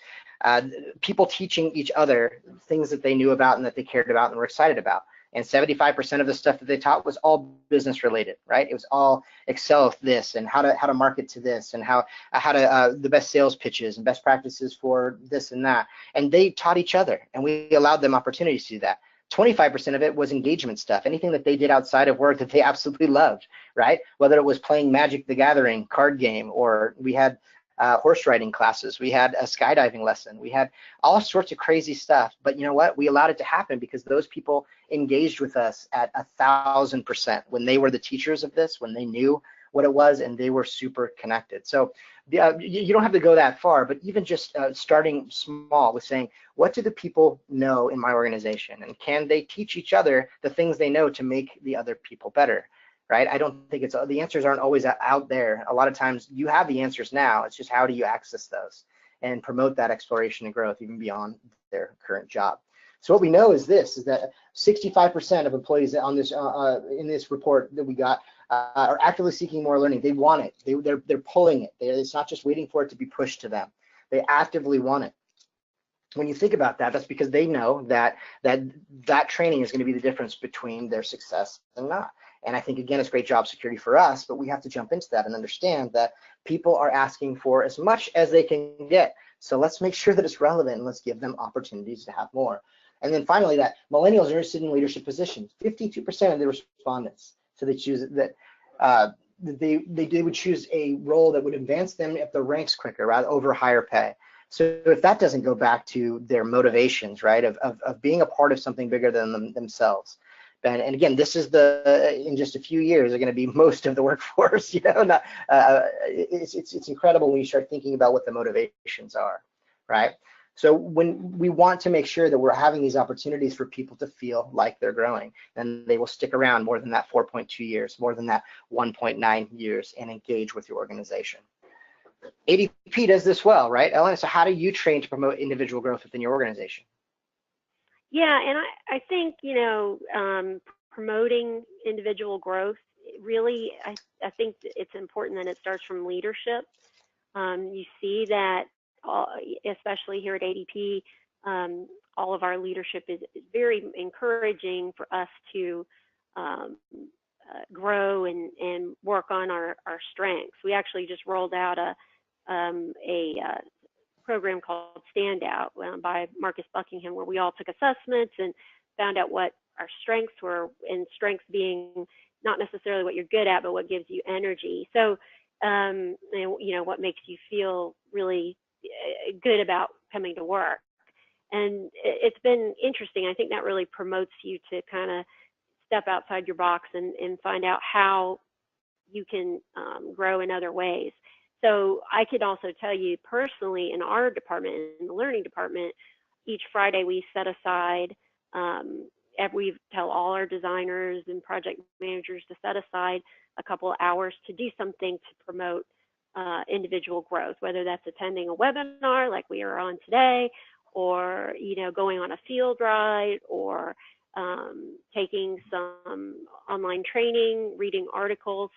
people teaching each other things that they knew about and that they cared about and were excited about. And 75% of the stuff that they taught was all business related, right? It was all Excel this and how to market to this and how to the best sales pitches and best practices for this and that. And they taught each other, and we allowed them opportunities to do that. 25% of it was engagement stuff, anything that they did outside of work that they absolutely loved, right? Whether it was playing Magic the Gathering card game, or we had horse riding classes, we had a skydiving lesson, we had all sorts of crazy stuff. But you know what? We allowed it to happen because those people engaged with us at 1,000% when they were the teachers of this, when they knew what it was, and they were super connected. So you don't have to go that far, but even just starting small with saying, what do the people know in my organization, and can they teach each other the things they know to make the other people better? Right? I don't think the answers aren't always out there. A lot of times you have the answers now. It's just how do you access those and promote that exploration and growth even beyond their current job. So what we know is that 65% of employees on this in this report that we got are actively seeking more learning. They want it. They're pulling it. It's not just waiting for it to be pushed to them. They actively want it. When you think about that, that's because they know that training is going to be the difference between their success and not. And I think, again, it's great job security for us, but we have to jump into that and understand that people are asking for as much as they can get. So let's make sure that it's relevant, and let's give them opportunities to have more. And then finally, that millennials are interested in leadership positions. 52% of the respondents. So they choose that they would choose a role that would advance them up the ranks quicker, rather over higher pay. So if that doesn't go back to their motivations, right, of being a part of something bigger than themselves. And again, this is in just a few years are going to be most of the workforce. You know, it's incredible when you start thinking about what the motivations are, right? So when we want to make sure that we're having these opportunities for people to feel like they're growing, then they will stick around more than that 4.2 years, more than that 1.9 years, and engage with your organization. ADP does this well, right, Ellen? So how do you train to promote individual growth within your organization? Yeah, and I think, you know, promoting individual growth, really, I think it's important that it starts from leadership. You see that, especially here at ADP, all of our leadership is very encouraging for us to grow and work on our strengths. We actually just rolled out a program called Standout by Marcus Buckingham, where we all took assessments and found out what our strengths were, and strengths being not necessarily what you're good at, but what gives you energy. So, you know, what makes you feel really good about coming to work. And it's been interesting. I think that really promotes you to kind of step outside your box and find out how you can grow in other ways. So I could also tell you personally, in our department, in the learning department, each Friday we set aside, we tell all our designers and project managers to set aside a couple of hours to do something to promote individual growth, whether that's attending a webinar like we are on today, or, you know, going on a field ride, or taking some online training, reading articles.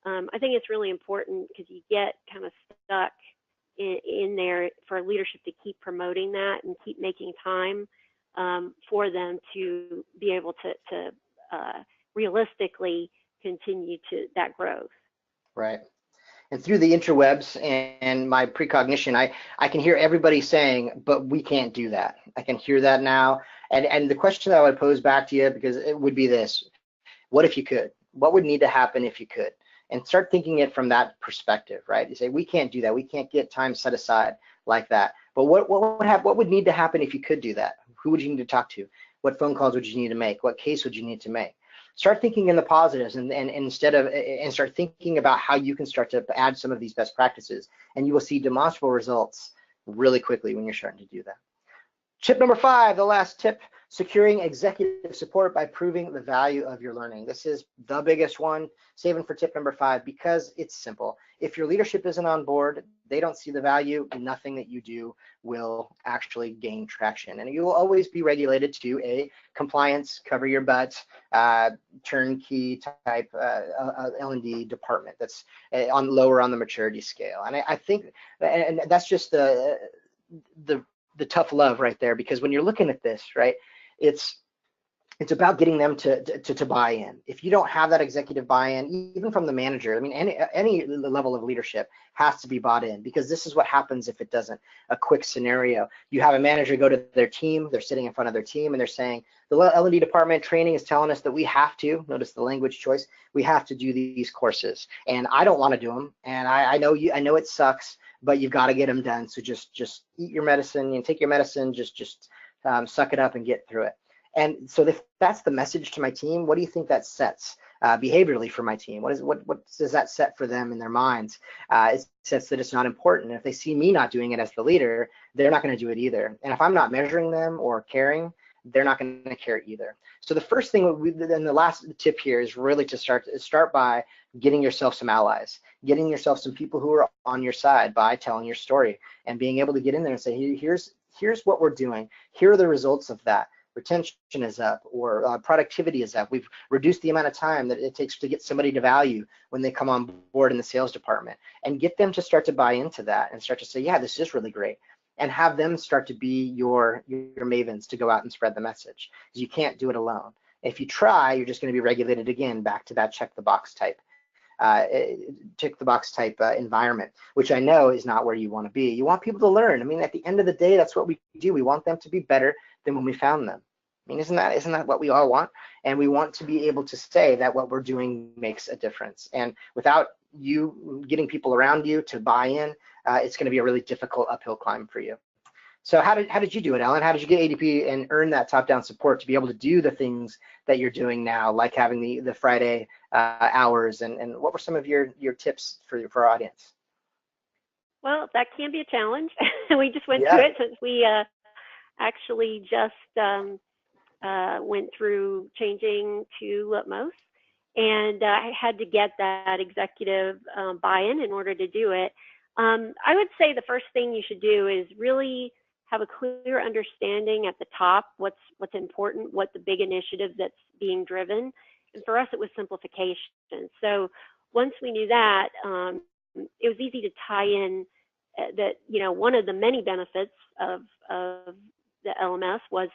I think it's really important because you get kind of stuck in there for leadership to keep promoting that and keep making time for them to be able to realistically continue to that growth. Right. And through the interwebs and my precognition, I can hear everybody saying, but we can't do that. I can hear that now. And the question that I would pose back to you, because it would be this: what if you could? What would need to happen if you could? And start thinking it from that perspective, right? You say, we can't do that. We can't get time set aside like that. But what would need to happen if you could do that? Who would you need to talk to? What phone calls would you need to make? What case would you need to make? Start thinking in the positives, and start thinking about how you can start to add some of these best practices, and you will see demonstrable results really quickly when you're starting to do that. Tip number 5, the last tip: securing executive support by proving the value of your learning. This is the biggest one, saving for tip number 5, because it's simple. If your leadership isn't on board, they don't see the value, nothing that you do will actually gain traction. And you will always be regulated to a compliance, cover your butt, turnkey type L&D department that's lower on the maturity scale. And I think, and that's just the tough love right there, because when you're looking at this, right, it's about getting them to buy in. If you don't have that executive buy-in, even from the manager, I mean, any level of leadership has to be bought in, because this is what happens if it doesn't. A quick scenario: you have a manager go to their team, they're sitting in front of their team, and they're saying, the L&D department training is telling us that we have to, notice the language choice, we have to do these courses, and I don't want to do them, and I know it sucks, but you've got to get them done. So just eat your medicine and take your medicine, just suck it up and get through it. And so if that's the message to my team, what do you think that sets? behaviorally for my team? What does that set for them in their minds? It sets that it's not important. If they see me not doing it as the leader, they're not going to do it either. And if I'm not measuring them or caring, they're not going to care either. So the first thing, then the last tip here is really to start by getting yourself some allies, getting yourself some people who are on your side by telling your story and being able to get in there and say, here's what we're doing. Here are the results of that. Retention is up, or productivity is up. We've reduced the amount of time that it takes to get somebody to value when they come on board in the sales department, and get them to start to buy into that and start to say, yeah, this is really great, and have them start to be your mavens to go out and spread the message, because you can't do it alone. If you try, you're just going to be regulated again, back to that check the box type environment, which I know is not where you want to be. You want people to learn. I mean, at the end of the day, that's what we do. We want them to be better than when we found them. I mean, isn't that what we all want? And we want to be able to say that what we're doing makes a difference. And without you getting people around you to buy in, it's going to be a really difficult uphill climb for you. So how did you do it, Ellen? How did you get ADP and earn that top-down support to be able to do the things that you're doing now, like having the Friday hours, and what were some of your tips for our audience? Well, that can be a challenge. We just went through it since we actually just went through changing to Litmos, and I had to get that executive buy-in in order to do it. I would say the first thing you should do is really have a clear understanding at the top what's important, what the big initiative that's being driven. And for us, it was simplification. So once we knew that, it was easy to tie in that, one of the many benefits of the LMS was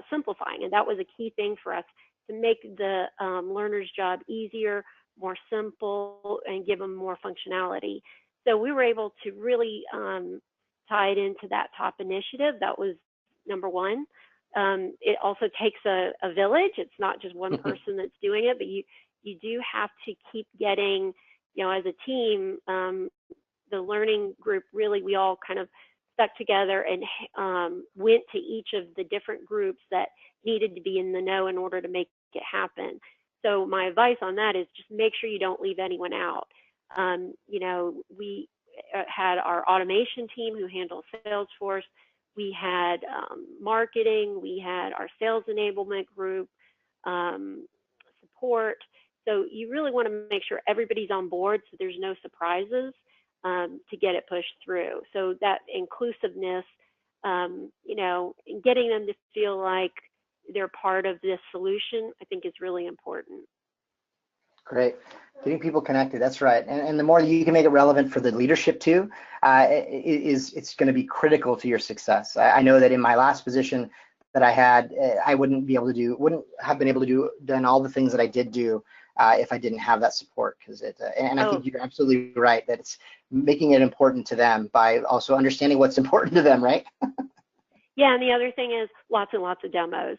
simplifying. And that was a key thing for us, to make the learner's job easier, more simple, and give them more functionality. So we were able to really tie it into that top initiative. That was number one. It also takes a village. It's not just one person that's doing it, but you do have to keep getting, as a team, the learning group, really, we all kind of stuck together and went to each of the different groups that needed to be in the know in order to make it happen. So my advice on that is just make sure you don't leave anyone out. We had our automation team who handles Salesforce. We had marketing. We had our sales enablement group, support. So you really want to make sure everybody's on board so there's no surprises to get it pushed through. So that inclusiveness, getting them to feel like they're part of this solution, I think is really important. Great. Getting people connected, that's right. And the more you can make it relevant for the leadership too, it's going to be critical to your success. I know that in my last position that I had, I wouldn't have been able to do all the things that I did do if I didn't have that support. I think you're absolutely right that it's making it important to them by also understanding what's important to them, right? Yeah, and the other thing is lots and lots of demos.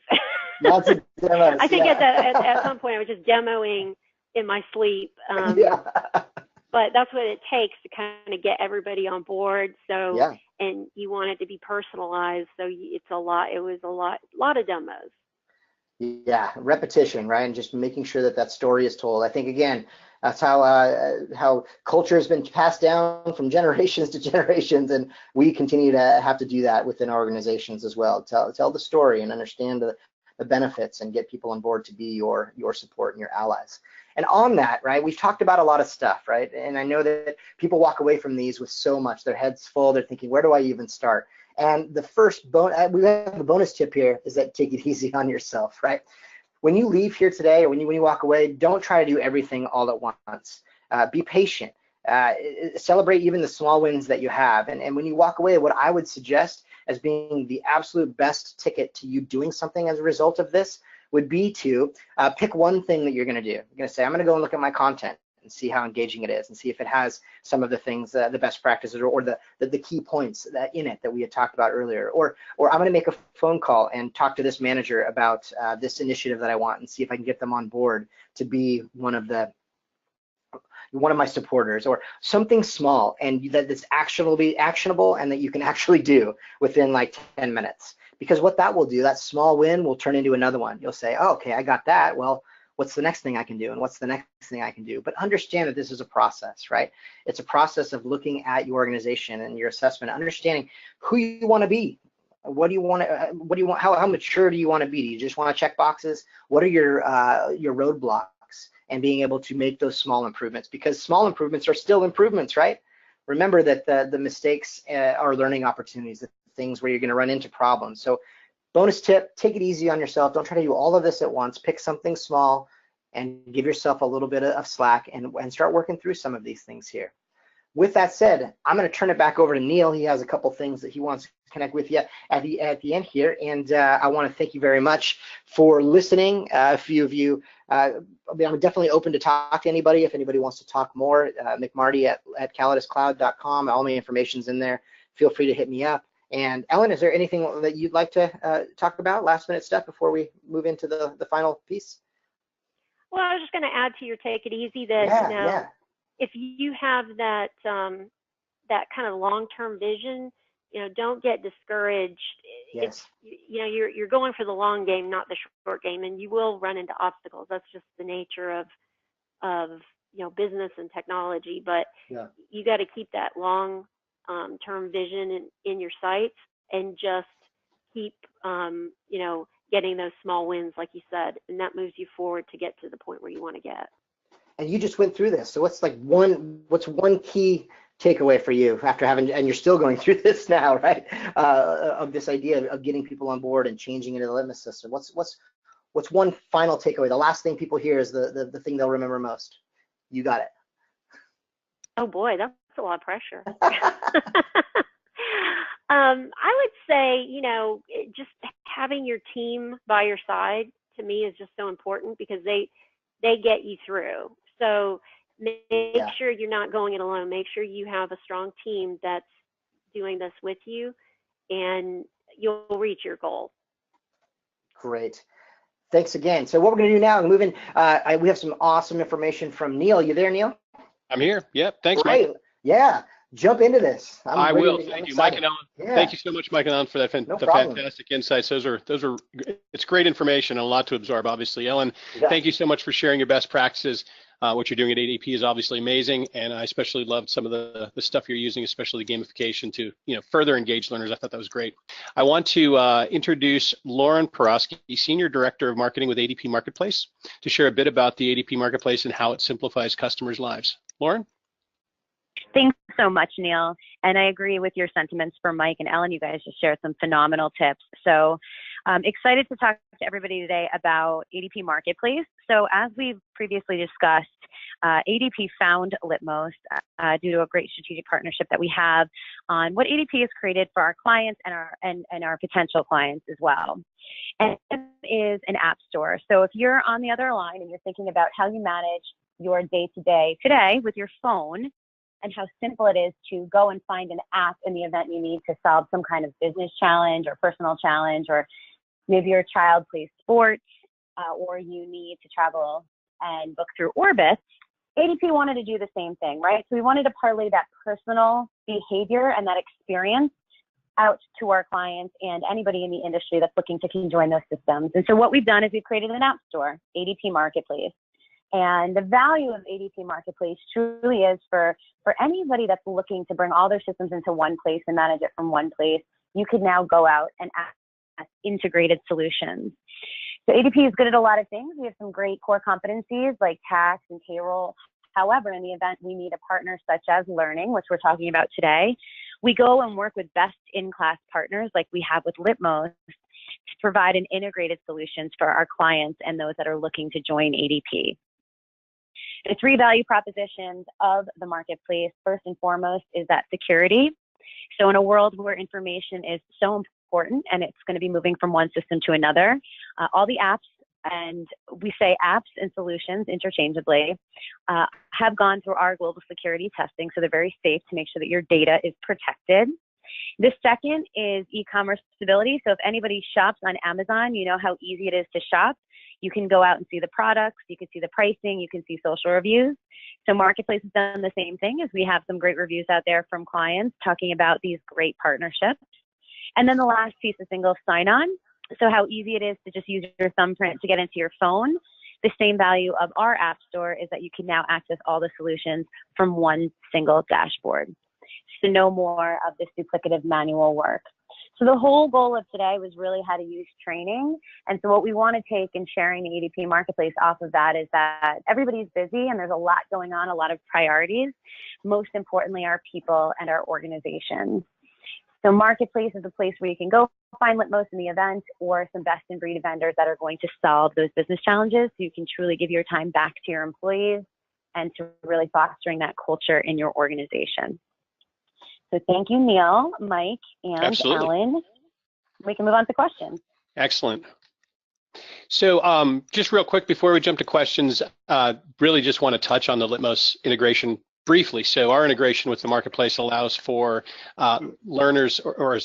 Lots of demos. I think at some point I was just demoing in my sleep. But that's what it takes to kind of get everybody on board. So, and you want it to be personalized. So it's a lot. It was a lot of demos. Yeah, repetition, right? And just making sure that story is told. I think, again, that's how culture has been passed down from generations to generations, and we continue to have to do that within our organizations as well. Tell the story and understand the benefits and get people on board to be your support and your allies. And on that, right, we've talked about a lot of stuff, right? And I know that people walk away from these with so much, their heads full, they're thinking, where do I even start? And the first we have a bonus tip here is that take it easy on yourself, right? When you leave here today, or when you walk away, don't try to do everything all at once. Be patient. Celebrate even the small wins that you have. And when you walk away, what I would suggest as being the absolute best ticket to you doing something as a result of this would be to pick one thing that you're going to do. You're going to say, I'm going to go and look at my content and see how engaging it is, and see if it has some of the things, the best practices, or the key points that in it that we had talked about earlier. Or I'm going to make a phone call and talk to this manager about this initiative that I want, and see if I can get them on board to be one of my supporters, or something small and that's actionable and that you can actually do within like 10 minutes. Because what that will do, that small win will turn into another one. You'll say, oh, okay, I got that. Well, what's the next thing I can do, and what's the next thing I can do. But understand that this is a process, right? It's a process of looking at your organization and your assessment, understanding who you want to be. What do you want to, how mature do you want to be? Do you just want to check boxes? What are your roadblocks? And being able to make those small improvements, because small improvements are still improvements, right? Remember that the mistakes are learning opportunities, the things where you're going to run into problems. So bonus tip, take it easy on yourself. Don't try to do all of this at once. Pick something small and give yourself a little bit of slack and start working through some of these things here. With that said, I'm going to turn it back over to Neil. He has a couple things that he wants to connect with you at the end here, and I want to thank you very much for listening. A few of you, I'm definitely open to talk to anybody. If anybody wants to talk more, McMarty at caliduscloud.com. All my information's in there. Feel free to hit me up. And Ellen, is there anything that you'd like to talk about, last minute stuff, before we move into the final piece? Well, I was just going to add to your take it easy that, Yeah. If you have that that kind of long-term vision, don't get discouraged. Yes. You're going for the long game, not the short game, and you will run into obstacles. That's just the nature of business and technology. But you got to keep that long-term vision in your sights, and just keep getting those small wins, like you said, and that moves you forward to get to the point where you want to get. And you just went through this. So what's one key takeaway for you after having, and you're still going through this now, right? Of this idea of getting people on board and changing into the Litmus system. What's one final takeaway? The last thing people hear is the thing they'll remember most. You got it. Oh boy, that's a lot of pressure. I would say, just having your team by your side, to me, is just so important, because they get you through. So make sure you're not going it alone. Make sure you have a strong team that's doing this with you, and you'll reach your goal. Great. Thanks again. So what we're going to do now, moving, we have some awesome information from Neil. You there, Neil? I'm here. Yep. Thanks, Great. Mike. Yeah. Jump into this. I will. Thank you, Mike and Ellen. Yeah. Thank you so much, Mike and Ellen, for that fantastic insights. Those are it's great information and a lot to absorb, obviously. Ellen, thank you so much for sharing your best practices. What you're doing at ADP is obviously amazing, and I especially loved some of the stuff you're using, especially the gamification to further engage learners. I thought that was great. I want to introduce Lauren Porosky, Senior Director of Marketing with ADP Marketplace, to share a bit about the ADP Marketplace and how it simplifies customers' lives. Lauren? Thanks so much, Neil. And I agree with your sentiments for Mike and Ellen. You guys just shared some phenomenal tips. So excited to talk to everybody today about ADP Marketplace. So as we've previously discussed, ADP found Litmos due to a great strategic partnership that we have on what ADP has created for our clients and our potential clients as well. And it is an app store. So if you're on the other line and you're thinking about how you manage your day-to-day today with your phone, and how simple it is to go and find an app in the event you need to solve some kind of business challenge or personal challenge, or maybe your child plays sports, or you need to travel and book through Orbitz. ADP wanted to do the same thing, right? So we wanted to parlay that personal behavior and that experience out to our clients and anybody in the industry that's looking to join those systems. And so what we've done is we've created an app store, ADP Marketplace. And the value of ADP Marketplace truly is for anybody that's looking to bring all their systems into one place and manage it from one place. You could now go out and access integrated solutions. So ADP is good at a lot of things. We have some great core competencies like tax and payroll. However, in the event we need a partner such as learning, which we're talking about today, we go and work with best-in-class partners like we have with Litmos to provide an integrated solutions for our clients and those that are looking to join ADP. The three value propositions of the marketplace, first and foremost, is that security. So in a world where information is so important and it's going to be moving from one system to another, all the apps, and we say apps and solutions interchangeably, have gone through our global security testing, so they're very safe to make sure that your data is protected. The second is e-commerce stability. So if anybody shops on Amazon, you know how easy it is to shop. You can go out and see the products, you can see the pricing, you can see social reviews. So Marketplace has done the same thing, as we have some great reviews out there from clients talking about these great partnerships. And then the last piece is single sign-on. So how easy it is to just use your thumbprint to get into your phone. The same value of our app store is that you can now access all the solutions from one single dashboard. So no more of this duplicative manual work. So the whole goal of today was really how to use training. And so what we want to take in sharing the ADP Marketplace off of that is that everybody's busy and there's a lot going on, a lot of priorities. Most importantly, our people and our organizations. So Marketplace is a place where you can go find Litmos in the event or some best in breed vendors that are going to solve those business challenges so you can truly give your time back to your employees and to really fostering that culture in your organization. So thank you, Neil, Mike, and Absolutely. Ellen. We can move on to questions. Excellent. So just real quick before we jump to questions, really just want to touch on the Litmos integration briefly. So our integration with the Marketplace allows for learners or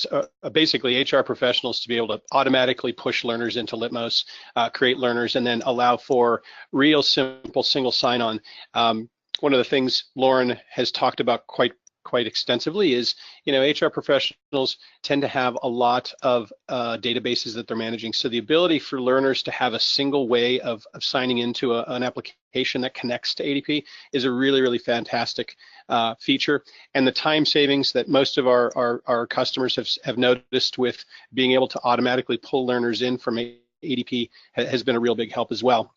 basically HR professionals to be able to automatically push learners into Litmos, create learners, and then allow for real simple single sign-on. One of the things Lauren has talked about quite extensively is, HR professionals tend to have a lot of databases that they're managing. So the ability for learners to have a single way of signing into an application that connects to ADP is a really, really fantastic feature. And the time savings that most of our customers have noticed with being able to automatically pull learners in from ADP has been a real big help as well.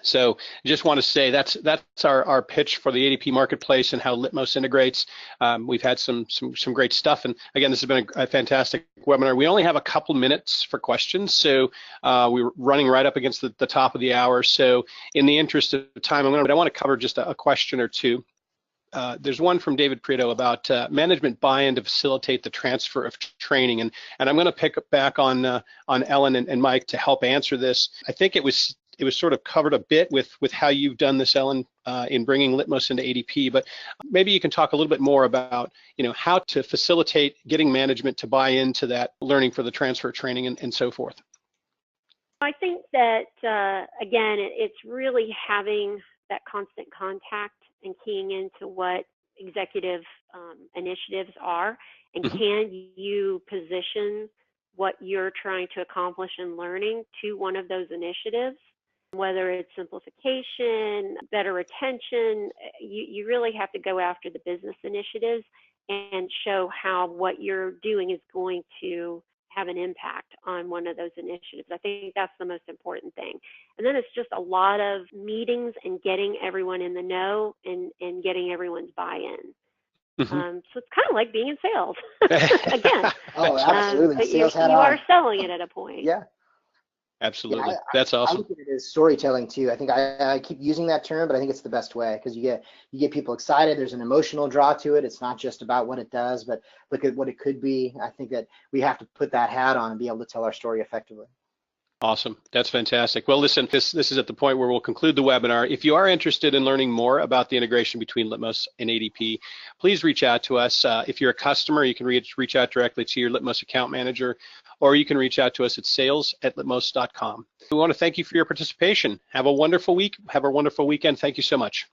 So just want to say that's our pitch for the ADP Marketplace and how Litmos integrates. We've had some great stuff, and again, this has been a fantastic webinar. We only have a couple minutes for questions, so we're running right up against the top of the hour. So in the interest of time, I want to cover just a question or two. There's one from David Prieto about management buy-in to facilitate the transfer of training, and I'm going to pick back on Ellen and Mike to help answer this. I think it was sort of covered a bit with how you've done this, Ellen, in bringing Litmos into ADP, but maybe you can talk a little bit more about, how to facilitate getting management to buy into that learning for the transfer training and so forth. I think that, again, it's really having that constant contact and keying into what executive initiatives are, and can you position what you're trying to accomplish in learning to one of those initiatives, whether it's simplification, better retention. You really have to go after the business initiatives and show how what you're doing is going to have an impact on one of those initiatives. I think that's the most important thing. And then it's just a lot of meetings and getting everyone in the know and getting everyone's buy-in. So it's kind of like being in sales. Again. Oh, absolutely. But you are selling it at a point. Yeah. Absolutely. Yeah, that's awesome. I look at it as storytelling too. I think I keep using that term, but I think it's the best way because you get people excited. There's an emotional draw to it. It's not just about what it does, but look at what it could be. I think that we have to put that hat on and be able to tell our story effectively. Awesome. That's fantastic. Well, listen, this is at the point where we'll conclude the webinar. If you are interested in learning more about the integration between Litmos and ADP, please reach out to us. If you're a customer, you can reach out directly to your Litmos account manager, or you can reach out to us at sales@litmos.com. We want to thank you for your participation. Have a wonderful week. Have a wonderful weekend. Thank you so much.